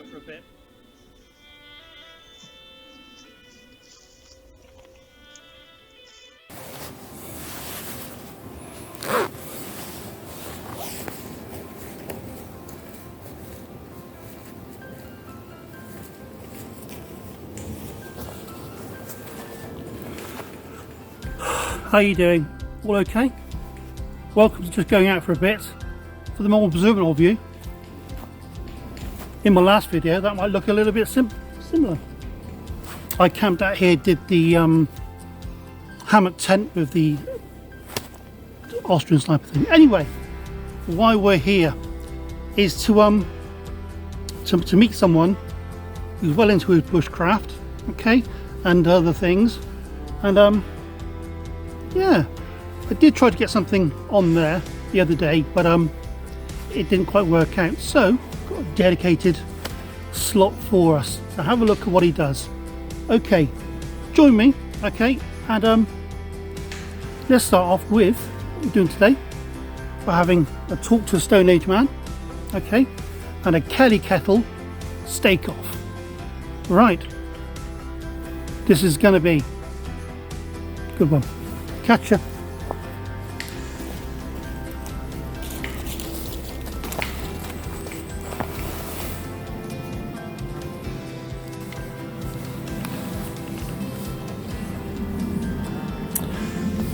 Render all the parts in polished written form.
out for a bit. How are you doing? All okay? Welcome to Just Going Out for a Bit. For the more observant of you, in my last video that might look a little bit similar. I camped out here, did the hammock tent with the Austrian sniper thing. Anyway, why we're here is to meet someone who's well into his bushcraft, okay, and other things, and yeah, I did try to get something on there the other day, but it didn't quite work out, so got a dedicated slot for us to have a look at what he does. Okay, join me, okay, and let's start off with what we're doing today. We're having a talk to a Stone Age man, okay, and a Kettle steak off. Right, this is going to be a good one. Catch ya.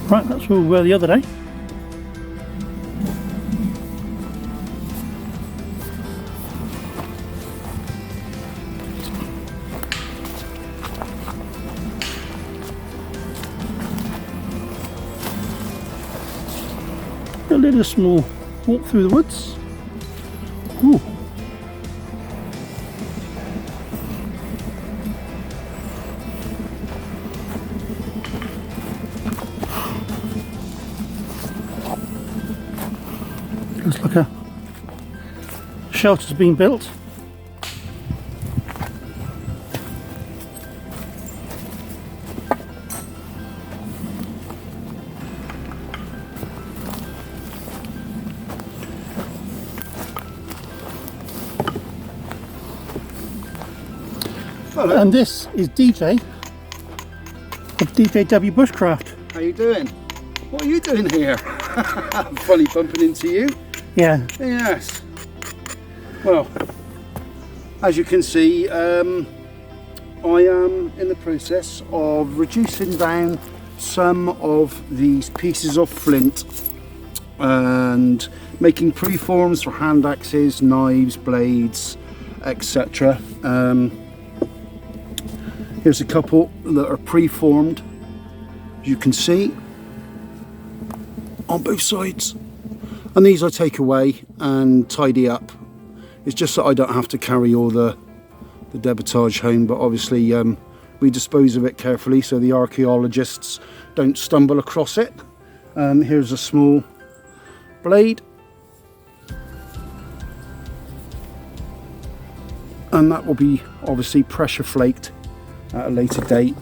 Right, that's where we were the other day. A little small walk through the woods. Ooh. Looks like a shelter's been built. Hello. And this is DJ of DJW Bushcraft. How you doing? What are you doing here? Funny bumping into you. Yeah. Yes. Well, as you can see, I am in the process of reducing down some of these pieces of flint and making preforms for hand axes, knives, blades, etc. Here's a couple that are preformed, as you can see, on both sides. And these I take away and tidy up. It's just that I don't have to carry all the debitage home, but obviously we dispose of it carefully so the archaeologists don't stumble across it. Here's a small blade. And that will be obviously pressure flaked at a later date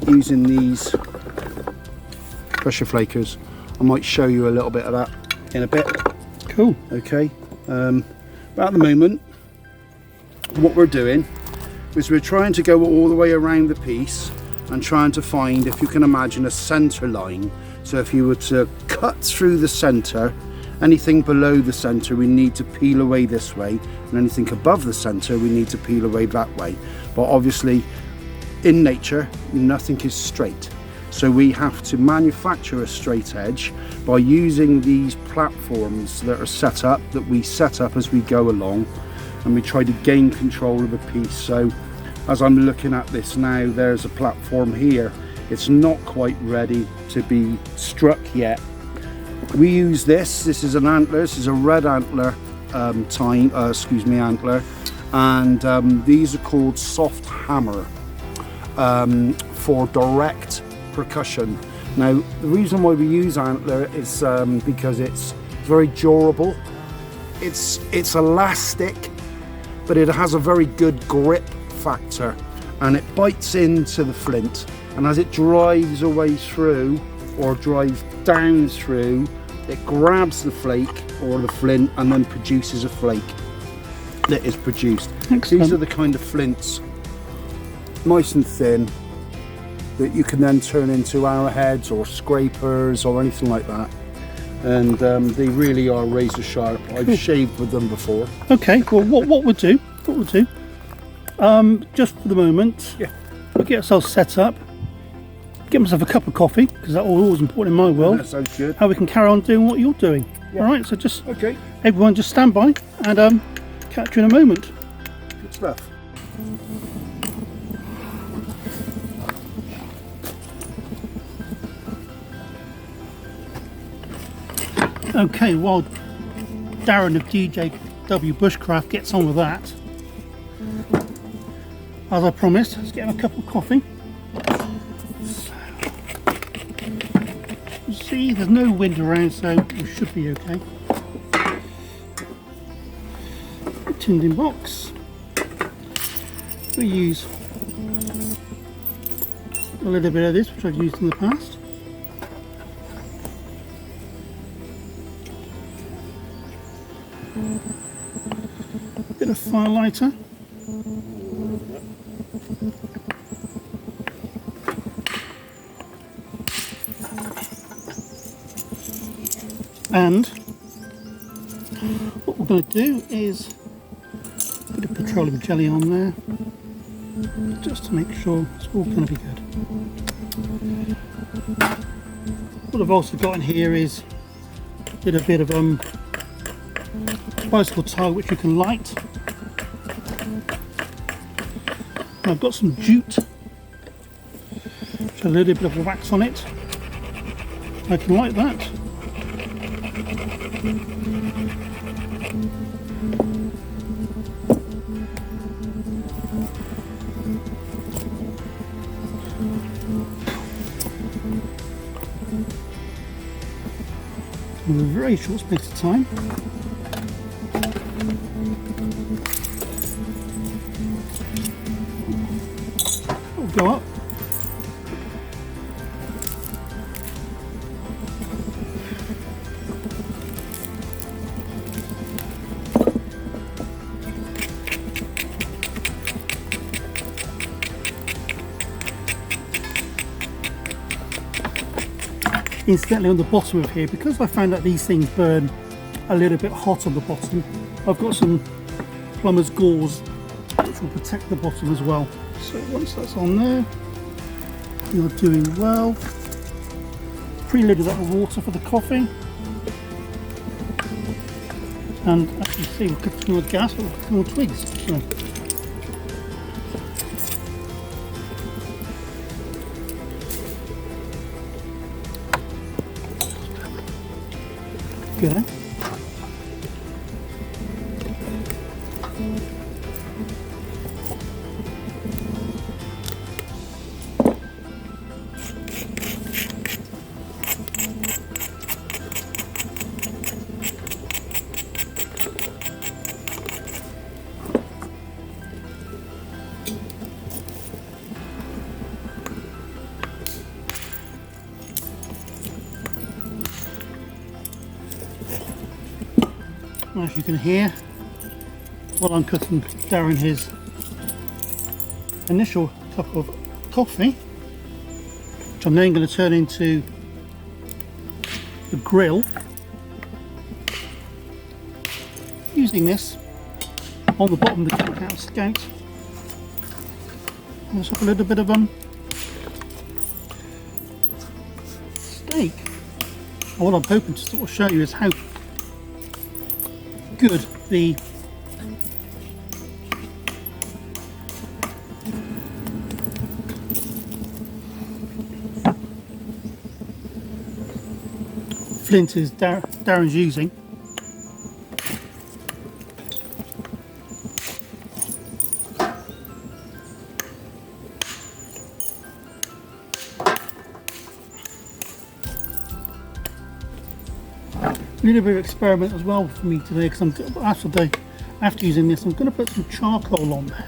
using these pressure flakers. I might show you a little bit of that in a bit. Cool. Okay, but at the moment what we're doing is we're trying to go all the way around the piece and trying to find, if you can imagine, a center line. So if you were to cut through the center, anything below the center we need to peel away this way, and anything above the center we need to peel away that way. But obviously in nature nothing is straight, so we have to manufacture a straight edge by using these platforms that are set up, that we set up as we go along, and we try to gain control of the piece. So as I'm looking at this now, there's a platform here. It's not quite ready to be struck yet. We use this is an antler, this is a red antler antler, and these are called soft hammer for direct percussion. Now the reason why we use antler is because it's very durable, it's elastic, but it has a very good grip factor, and it bites into the flint, and as it drives away through or drives down through, it grabs the flake or the flint and then produces a flake. that is produced. Excellent. These are the kind of flints, nice and thin, that you can then turn into arrowheads or scrapers or anything like that. And they really are razor sharp. I've shaved with them before. Okay, well what we'll do, just for the moment, Yeah. we'll get ourselves set up, get myself a cup of coffee, because that's always important in my world, That sounds good. how we can carry on doing what you're doing. Yeah. Alright, so just, Okay, everyone just stand by and catch you in a moment. good stuff. Okay, while Darren of DJW Bushcraft gets on with that, as I promised, let's get him a cup of coffee. So, you see, there's no wind around, so we should be okay. Tinned in box. We use a little bit of this, which I've used in the past. Bit of fire lighter. And what we're going to do is a bit of petroleum jelly on there, just to make sure it's all going to be good. What I've also got in here is a little bit of bicycle tire which you can light. And I've got some jute, which a little bit of wax on it. I can light that. In a very short space of time. It'll go up. Incidentally, on the bottom of here, because I found that these things burn a little bit hot on the bottom, I've got some plumber's gauze which will protect the bottom as well. So once that's on there, you're doing well. Pre-loaded that with water for the coffee, and as you see, we're cooking with gas, but we're cooking on twigs. So. Good, eh? As you can hear, while I'm cooking Darren his initial cup of coffee, which I'm then going to turn into the grill, using this on the bottom of the cookout scout. Let's have a little bit of steak. And what I'm hoping to sort of show you is how good the flint is Darren's using. A little bit of experiment as well for me today, because after using this, I'm going to put some charcoal on there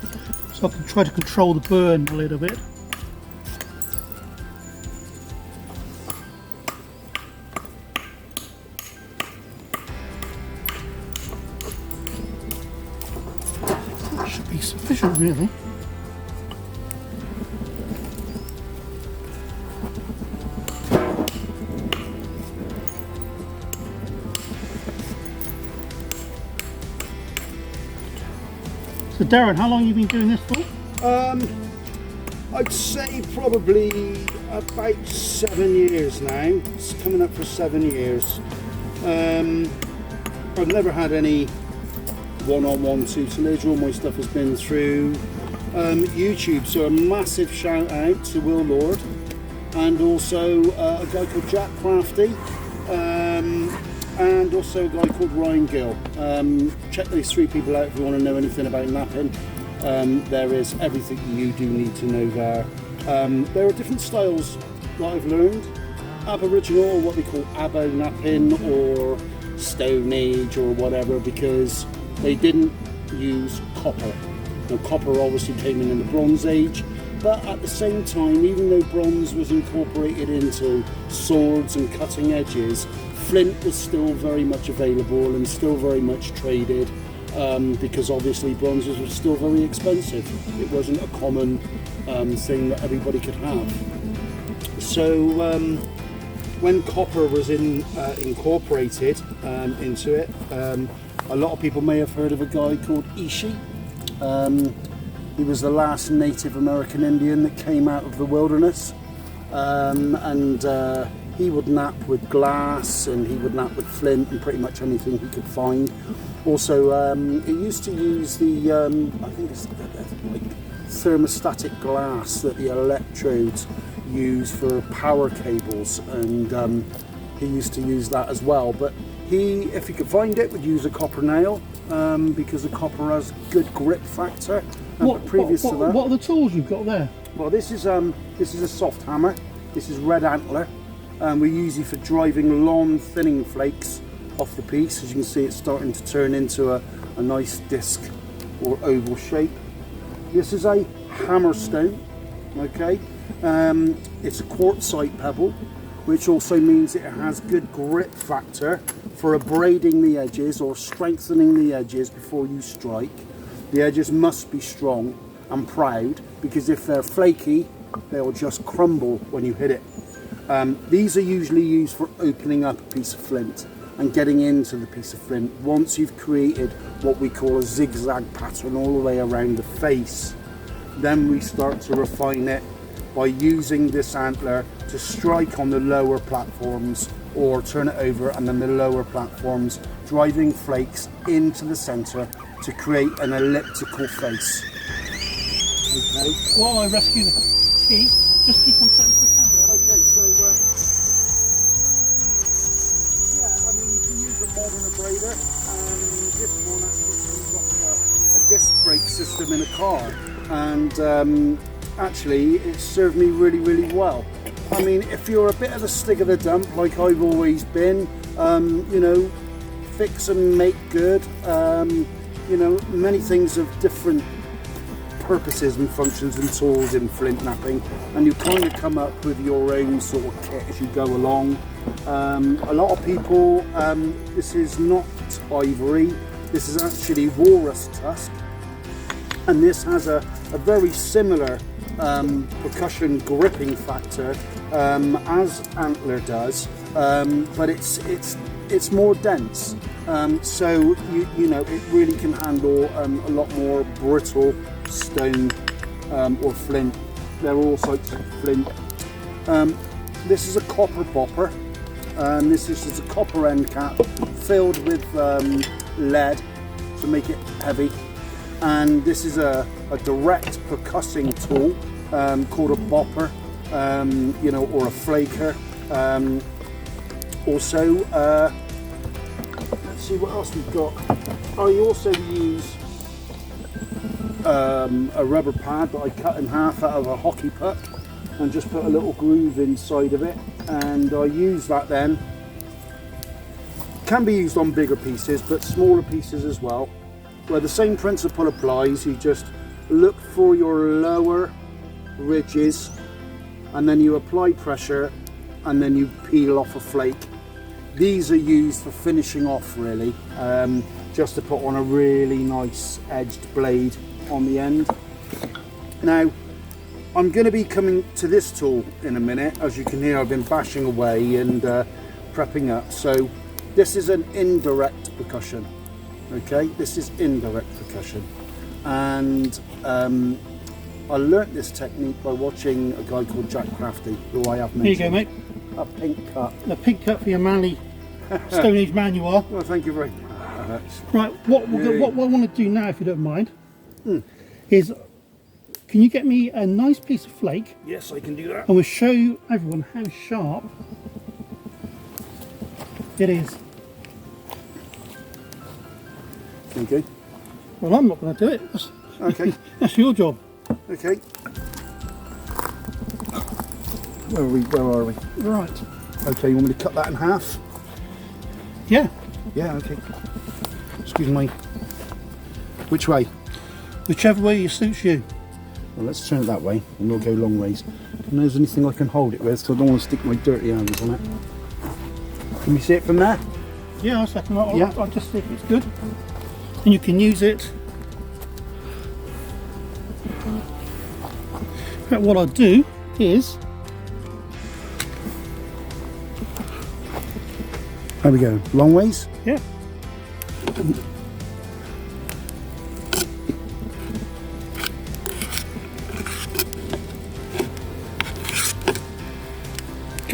so I can try to control the burn a little bit. sufficient, really. So Darren, how long have you been doing this for? I'd say probably about 7 years now. It's coming up for 7 years. I've never had any one-on-one tutelage. All my stuff has been through YouTube. So a massive shout out to Will Lord, and also a guy called Jack Crafty, and also a guy called Ryan Gill. Check these 3 people out if you want to know anything about knapping. There is everything you do need to know there. There are different styles that I've learned. Aboriginal, or what they call abo knapping, or Stone Age or whatever, because they didn't use copper. Now copper obviously came in the Bronze Age, but at the same time, even though bronze was incorporated into swords and cutting edges, flint was still very much available and still very much traded, because obviously bronzes were still very expensive. It wasn't a common thing that everybody could have. So when copper was incorporated into it, a lot of people may have heard of a guy called Ishi. He was the last Native American Indian that came out of the wilderness, and he would knap with glass, and he would knap with flint and pretty much anything he could find. Also, he used to use the, I think it's like thermostatic glass that the electrodes use for power cables, and he used to use that as well. But he, if he could find it, would use a copper nail, because the copper has good grip factor. What are the tools you've got there? Well, this is a soft hammer. This is red antler, and we use it for driving long thinning flakes off the piece. As you can see, it's starting to turn into a nice disc or oval shape. This is a hammerstone. Okay, it's a quartzite pebble, which also means it has good grip factor for abrading the edges or strengthening the edges before you strike. The edges must be strong and proud, because if they're flaky, they'll just crumble when you hit it. These are usually used for opening up a piece of flint and getting into the piece of flint. Once you've created what we call a zigzag pattern all the way around the face, then we start to refine it by using this antler to strike on the lower platforms, or turn it over and then the lower platforms, driving flakes into the center to create an elliptical face. Okay. While I rescue the key, just keep on chatting to the camera. Okay, so yeah, I mean, you can use a modern abrader, and this one actually comes off a disc brake system in a car, and actually it served me really, really well. I mean, if you're a bit of a stick of the dump like I've always been, you know, fix and make good, you know, many things of different purposes and functions and tools in flint knapping, and you kind of come up with your own sort of kit as you go along. A lot of people, this is not ivory, this is actually walrus tusk, and this has a very similar percussion gripping factor as antler does, but it's more dense, so you know, it really can handle a lot more brittle stone or flint. There are all sorts of flint. This is a copper bopper. This is just a copper end cap filled with lead to make it heavy, and this is a direct percussing tool called a bopper, you know, or a flaker. Also, let's see what else we've got. I also use a rubber pad that I cut in half out of a hockey puck and just put a little groove inside of it, and I use that then. Can be used on bigger pieces, but smaller pieces as well, where the same principle applies. You just look for your lower ridges, and then you apply pressure, and then you peel off a flake. These are used for finishing off, really, just to put on a really nice edged blade on the end. Now, I'm going to be coming to this tool in a minute. As you can hear, I've been bashing away and prepping up. So this is an indirect percussion. Okay, this is indirect percussion. And I learnt this technique by watching a guy called Jack Crafty, who I have mentioned. Here you go, mate. A pink cup. A pink cup for your manly Stone Age man you are. Well, thank you very much. Right, what I want to do now, if you don't mind, is can you get me a nice piece of flake? Yes, I can do that. And we'll show everyone how sharp it is. Okay. Well, I'm not going to do it. Okay. That's your job. Okay. Where are we? Right. Okay, you want me to cut that in half? Yeah. Yeah, okay. Excuse me. Which way? Whichever way suits you. Well, let's turn it that way and we'll go long ways. And there's anything I can hold it with, so I don't want to stick my dirty hands on it. Can you see it from there? Yeah, I'll second that. Yeah. I'll just see if it's good. And you can use it. But what I'll do is, there we go. Long ways? yeah,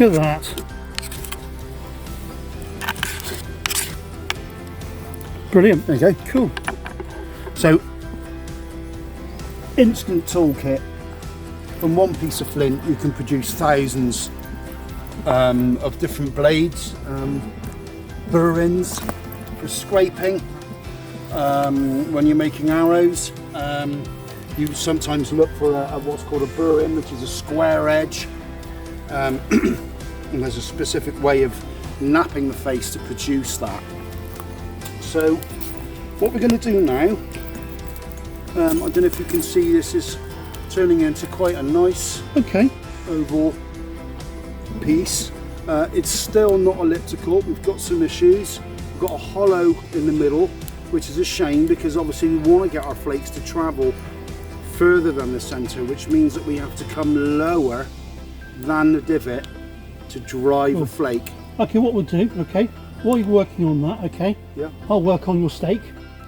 look at that. Brilliant. There you go. Cool. So, instant toolkit. From one piece of flint you can produce thousands of different blades, burr-ins for scraping. When you're making arrows, you sometimes look for what's called a burr-in, which is a square edge. And there's a specific way of knapping the face to produce that. So what we're going to do now, I don't know if you can see, this is turning into quite a nice oval piece. It's still not elliptical, we've got some issues. We've got a hollow in the middle, which is a shame because obviously we want to get our flakes to travel further than the centre, which means that we have to come lower than the divot to drive a flake. Okay, what we'll do, while you're working on that, Yeah. I'll work on your steak,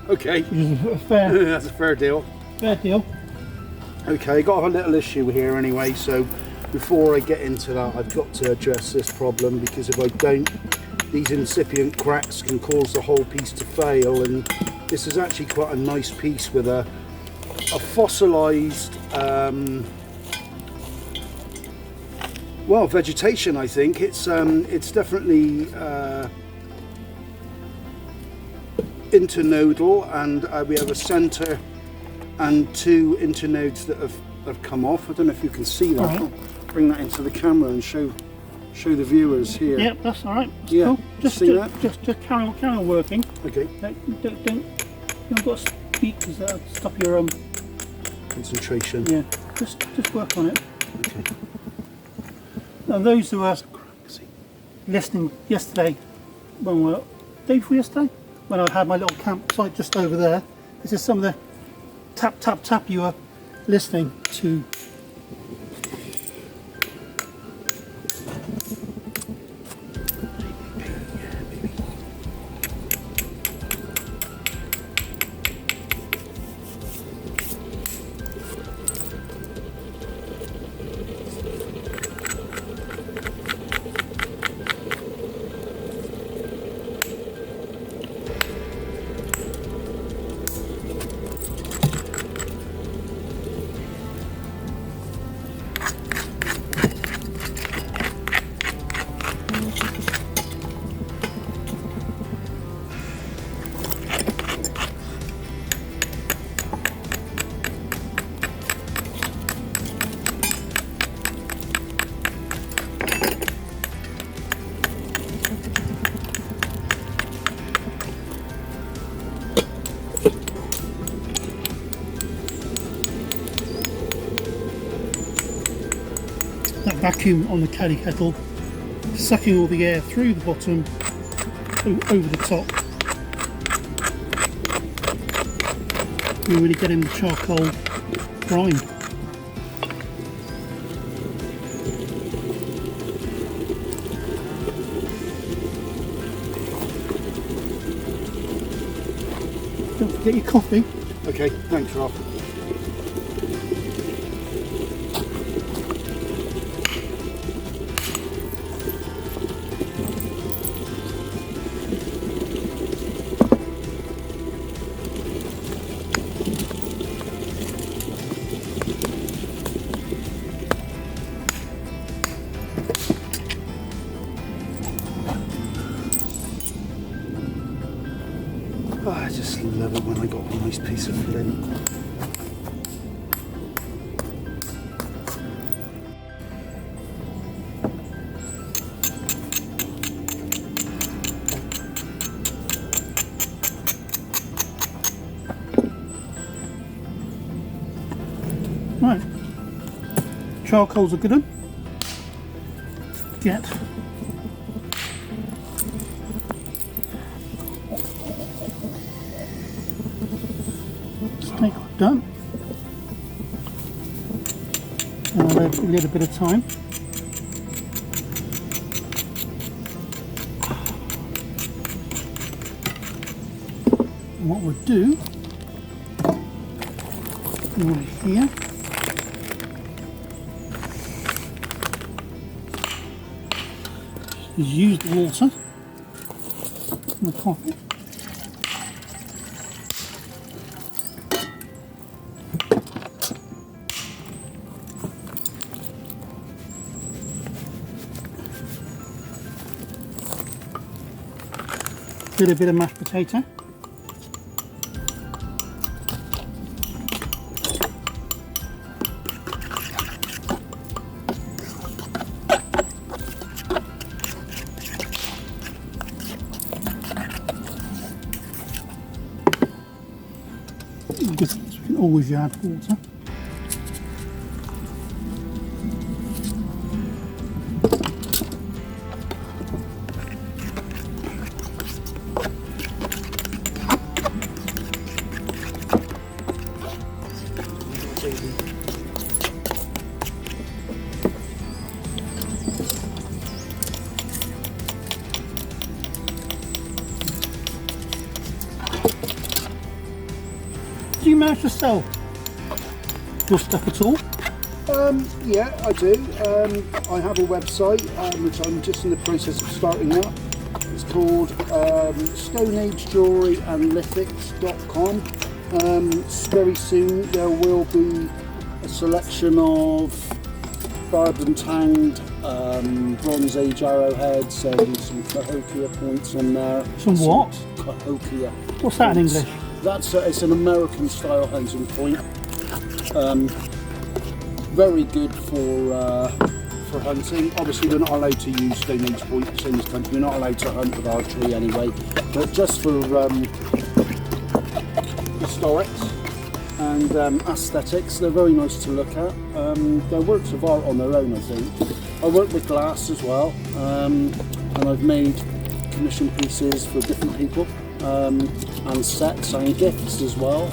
Okay. which is a fair, That's a fair deal. fair deal. Okay, got a little issue here anyway, so before I get into that I've got to address this problem, because if I don't, these incipient cracks can cause the whole piece to fail. And this is actually quite a nice piece with a fossilized well, vegetation. I think it's definitely internodal, and we have a center and two internodes that have come off. I don't know if you can see that. Right. I'll bring that into the camera and show the viewers here. Yep, that's all right. That's Yeah, cool. Just carry on working. Okay. You've got speakers that stop your Concentration. Yeah, just work on it. Okay. Now those who were listening yesterday, day before yesterday, when I had my little campsite just over there, this is some of the tap tap tap you were listening to. That vacuum on the caddy kettle, sucking all the air through the bottom, over the top. You're really getting the charcoal brine. Don't forget your coffee. Okay, thanks, Rob. Oh, I just love it when I got a nice piece of flint. Right, charcoal's a good one. Get steak done. And a little bit of time. And what we'll do over here. Use the water in the coffee. Little bit of mashed potato. Good things, we can always add water. Do you manage to sell your stuff at all? Yeah, I do. I have a website which I'm just in the process of starting up. It's called stoneagejewelryandlithics.com. Very soon there will be a selection of barbed and tanged Bronze Age arrowheads and some Cahokia points on there. Some what? Cahokia. What's that in English? That's it's an American style hunting point. Very good for hunting. Obviously we're not allowed to use Stone Age points in this country. We're not allowed to hunt with archery anyway. But just for historics and aesthetics, they're very nice to look at. They're works of art on their own, I think. I work with glass as well, and I've made commission pieces for different people. And sets and gifts as well.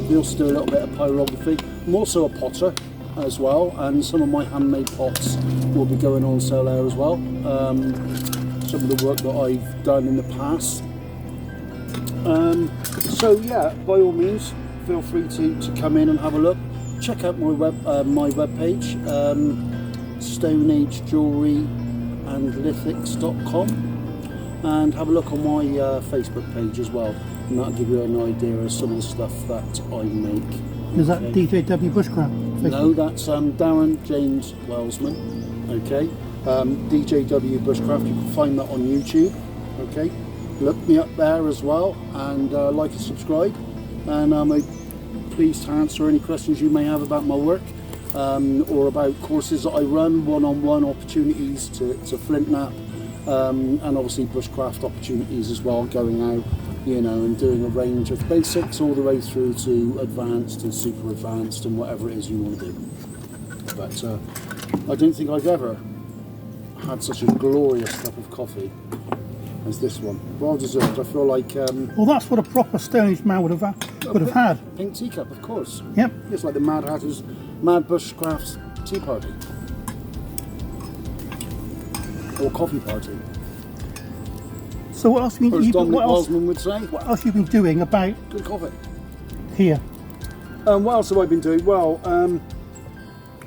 We also do a little bit of pyrography. I'm also a potter as well, and some of my handmade pots will be going on sale there as well. Some of the work that I've done in the past. So yeah, by all means, feel free to come in and have a look. Check out my webpage, stoneagejewelryandlithics.com. and have a look on my Facebook page as well, and that'll give you an idea of some of the stuff that I make. Is that DJW Bushcraft? Facebook? No, that's Darren James Wellsman. Okay, DJW Bushcraft. You can find that on YouTube. Okay, look me up there as well, and like and subscribe. And I'm pleased to answer any questions you may have about my work, or about courses that I run, one-on-one opportunities to flint knap. And obviously bushcraft opportunities as well, going out, you know, and doing a range of basics all the way through to advanced and super advanced and whatever it is you want to do. But I don't think I've ever had such a glorious cup of coffee as this one. Well deserved. I feel like Well, that's what a proper Stone Age man would have had. pink teacup, of course. Yep. It's like the Mad Hatter's Mad Bushcraft's tea party. Or coffee party. So what else have Or as you Dominic what else, Bosman would say, what else you been doing about good coffee. here? What else have I been doing? Well,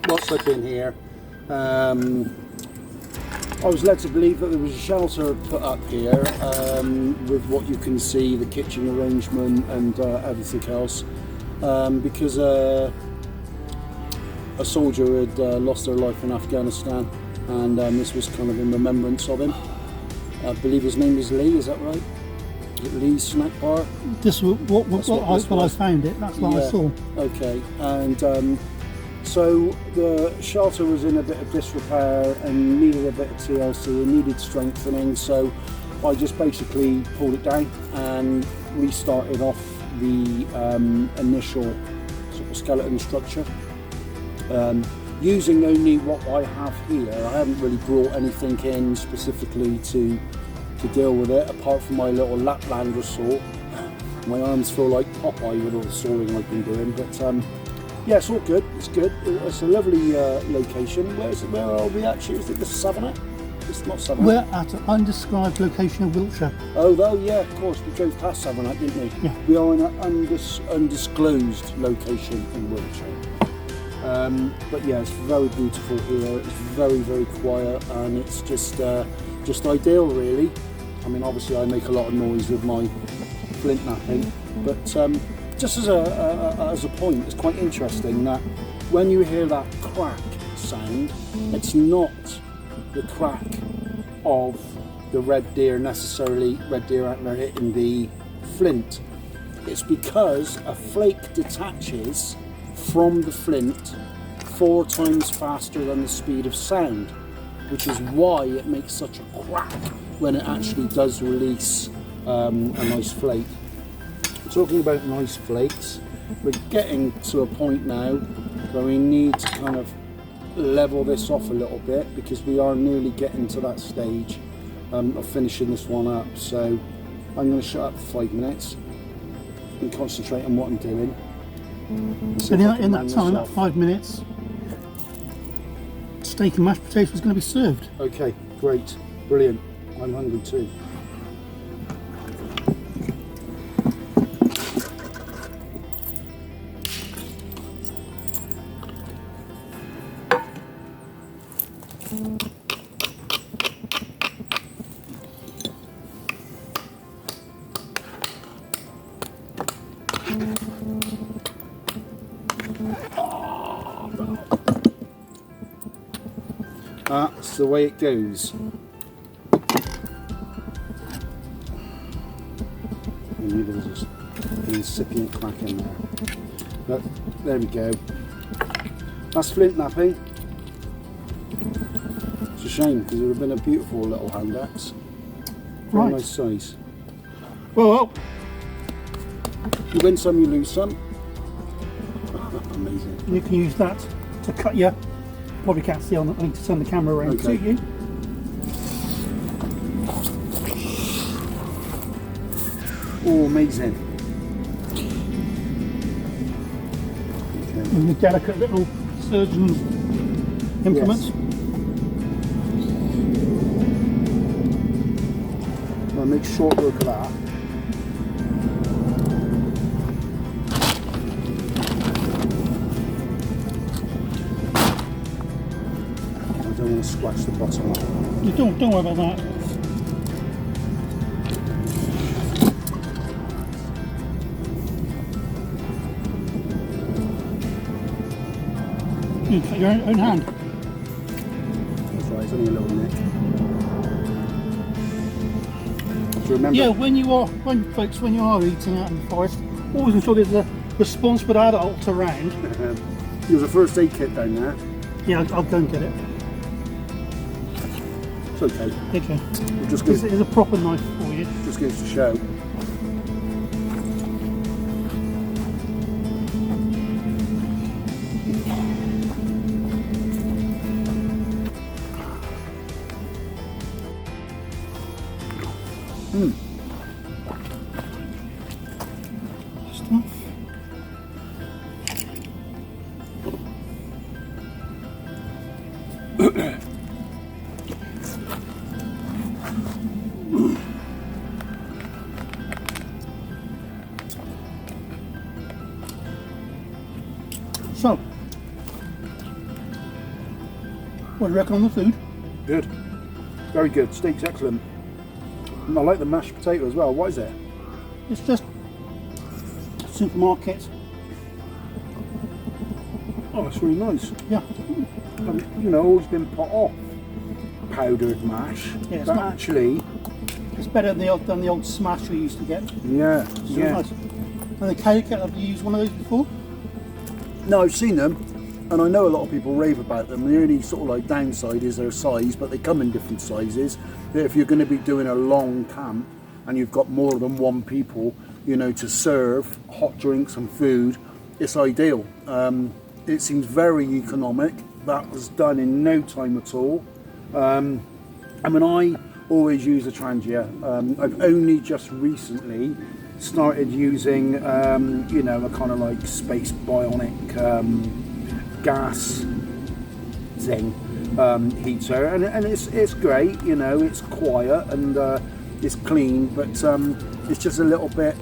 whilst I've been here, I was led to believe that there was a shelter put up here with what you can see, the kitchen arrangement and everything else, because a soldier had lost their life in Afghanistan, and this was kind of in remembrance of him. I believe his name is Lee, is that right? Is it Lee's Snack Bar? This is what I found it. That's what I saw. Okay, and so the shelter was in a bit of disrepair and needed a bit of TLC and needed strengthening. So I just basically pulled it down and restarted off the initial sort of skeleton structure. Using only what I have here, I haven't really brought anything in specifically to deal with it, apart from my little Laplander saw. My arms feel like Popeye with all the sawing I've been doing, but yeah, it's all good. It's good. It's a lovely location. Where is it? Where are we actually? Is it the Savannah? It's not Savannah. We're at an undescribed location in Wiltshire. Oh, yeah, of course. We drove past Savannah, didn't we? Yeah. We are in an undisclosed location in Wiltshire. But yeah, it's very beautiful here. It's very, very quiet, and it's just ideal, really. I mean, obviously, I make a lot of noise with my flint knapping, but just as a point, it's quite interesting that when you hear that crack sound, it's not the crack of the red deer necessarily, red deer antler hitting the flint. It's because a flake detaches from the flint 4 times faster than the speed of sound, which is why it makes such a crack when it actually does release a nice flake. Talking about nice flakes, we're getting to a point now where we need to kind of level this off a little bit, because we are nearly getting to that stage of finishing this one up. So I'm going to shut up for 5 minutes and concentrate on what I'm doing. So in that time, that 5 minutes, steak and mashed potatoes is going to be served. Okay, great, brilliant. I'm hungry too. That's the way it goes. Maybe there's just an incipient crack in there. But there we go. That's flint knapping. It's a shame, because it would have been a beautiful little hand axe. Very Right. nice size. Well, You win some, you lose some. Amazing. you can use that to cut your. Probably can't see on. I need to turn the camera around to Okay. suit you. Oh, amazing. Okay. And the delicate little surgeon's implements. Yes. I'll make short work of that. I don't want to scratch the bottom off. You don't worry about that. You can cut your own hand. That's right, it's only a little nick. So remember, Yeah, when you are eating out in the forest, always ensure there's a responsible adult around. there's a first aid kit down there. Yeah, I'll go and get it. It's okay. Okay. It just This goes, is a proper knife for you. just goes to show. So, what do you reckon on the food? Good. Very good. Steak's excellent. And I like the mashed potato as well. What is it? It's just supermarket. Oh, it's really nice. Yeah. You know, always been put off powdered mash. Yeah, it's but not- actually, It's better than the old smash we used to get. yeah, So yeah. nice. And the Kettle, have you used one of those before? No, I've seen them, and I know a lot of people rave about them. The only sort of like downside is their size, but they come in different sizes. But if you're going to be doing a long camp and you've got more than one people, you know, to serve hot drinks and food, it's ideal. It seems very economic. That was done in no time at all. I mean, I always use a Trangia. I've only just recently started using, you know, a kind of like space bionic gas thing heater, and it's great. You know, it's quiet and it's clean, but it's just a little bit.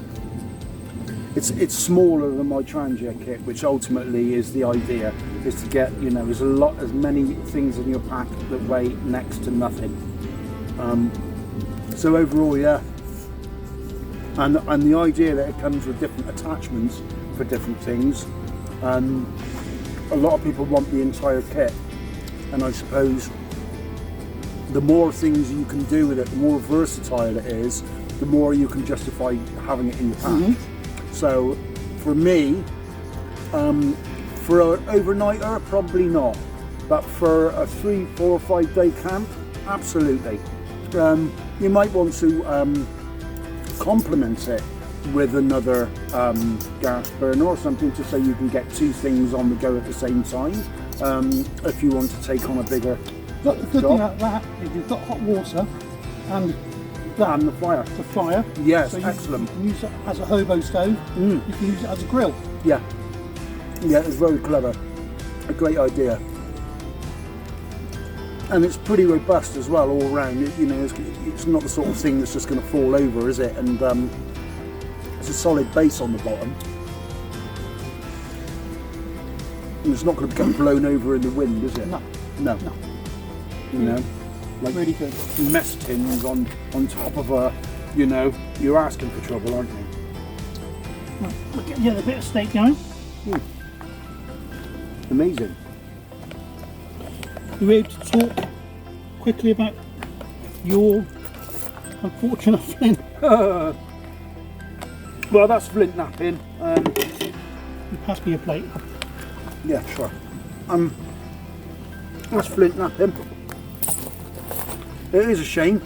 It's smaller than my Trangia kit, which ultimately is the idea, is to get, you know, as many things in your pack that weigh next to nothing. So overall, yeah. And the idea that it comes with different attachments for different things. A lot of people want the entire kit, and I suppose the more things you can do with it, the more versatile it is, the more you can justify having it in your pack. Mm-hmm. So for me, for an overnighter, probably not, but for a 3, 4 or 5 day camp, absolutely. You might want to complement it with another gas burner or something, just so you can get 2 things on the go at the same time, if you want to take on a bigger But the good job. thing about that is you've got hot water and And the fire. the fire. Yes, So you excellent. can use it as a hobo stove. You can use it as a grill. Yeah, yeah, it's very clever. A great idea. And it's pretty robust as well all around. You know, it's not the sort of thing that's just going to fall over, is it? And it's a solid base on the bottom. And it's not going to become blown over in the wind, is it? No. No. No. You know, like Really good. mess tins on top of a, you know, you're asking for trouble, aren't you? Right, we'll get the other bit of steak going. Amazing. You're able to talk quickly about your unfortunate flint. Well, that's flintknapping. You pass me your plate. Yeah, sure. That's flintknapping. It is a shame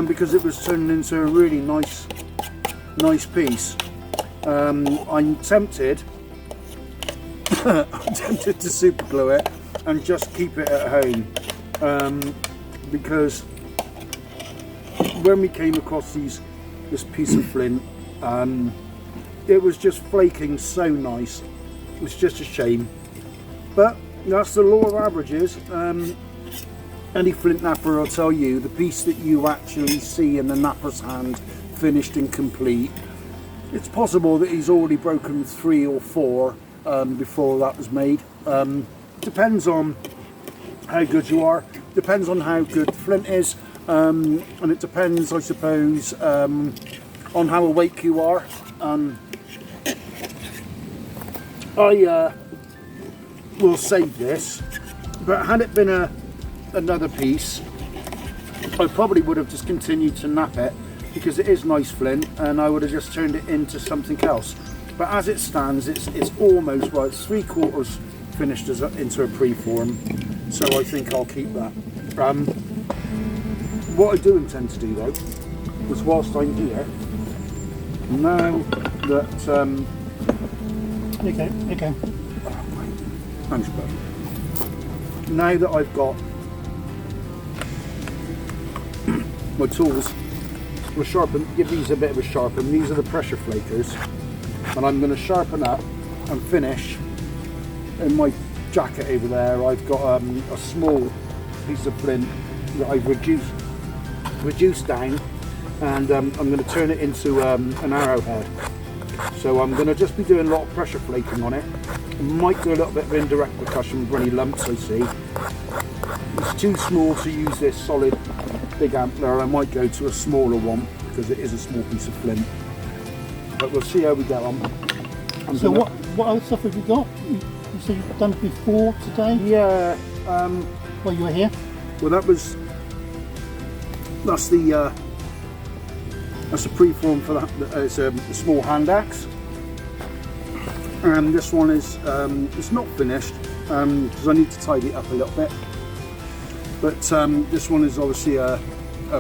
because it was turned into a really nice piece. I'm tempted. I'm tempted to super glue it and just keep it at home because when we came across this piece of flint, it was just flaking so nice. It was just a shame, but that's the law of averages. Any flint napper will tell you the piece that you actually see in the napper's hand, finished and complete, it's possible that he's already broken 3 or 4 before that was made. Depends on how good you are, depends on how good the flint is, and it depends, I suppose, on how awake you are. I will save this, but had it been another piece, I probably would have just continued to nap it because it is nice flint, and I would have just turned it into something else. But as it stands, it's almost right. It's 3/4 finished into a preform, so I think I'll keep that. What I do intend to do though, is whilst I'm here, now that Okay. thanks, bud. Now that I've got my tools, we'll give these a bit of a sharpen. These are the pressure flakers, and I'm going to sharpen up and finish. In my jacket over there, I've got a small piece of flint that I've reduced down, and I'm going to turn it into an arrowhead. So I'm going to just be doing a lot of pressure flaking on it. I might do a little bit of indirect percussion with any lumps I see. It's too small to use this solid big antler. I might go to a smaller one because it is a small piece of flint. But we'll see how we get on. So what other stuff have you got? You said you've done it before today? Yeah. While you were here? Well, that's the preform for that. It's a small hand axe, and this one is it's not finished because I need to tidy it up a little bit. But this one is obviously a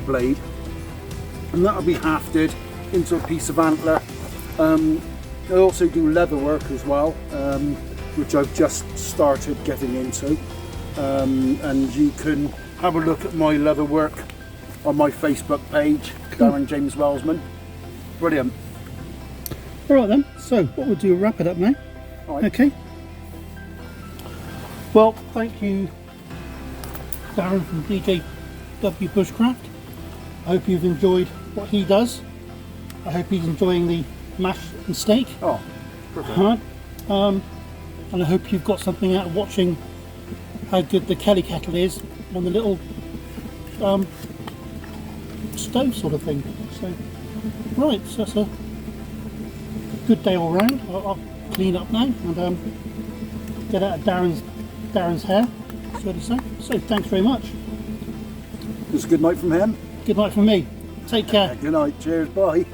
blade, and that'll be hafted into a piece of antler. I also do leather work as well, which I've just started getting into, and you can have a look at my leather work on my Facebook page, Darren James Wellsman. Brilliant. Alright then, so what we'll do, wrap it up now. All right. Okay. Well, thank you Darren from DJW Bushcraft. I hope you've enjoyed what he does. I hope he's enjoying the mash and steak. Oh, perfect. And I hope you've got something out of watching how good the Kelly kettle is on the little stove sort of thing. So, right, so that's a good day all round. I'll clean up now and get out of Darren's hair, so to say. So, thanks very much. It's a good night from him. Good night from me. Take care. Good night. Cheers. Bye.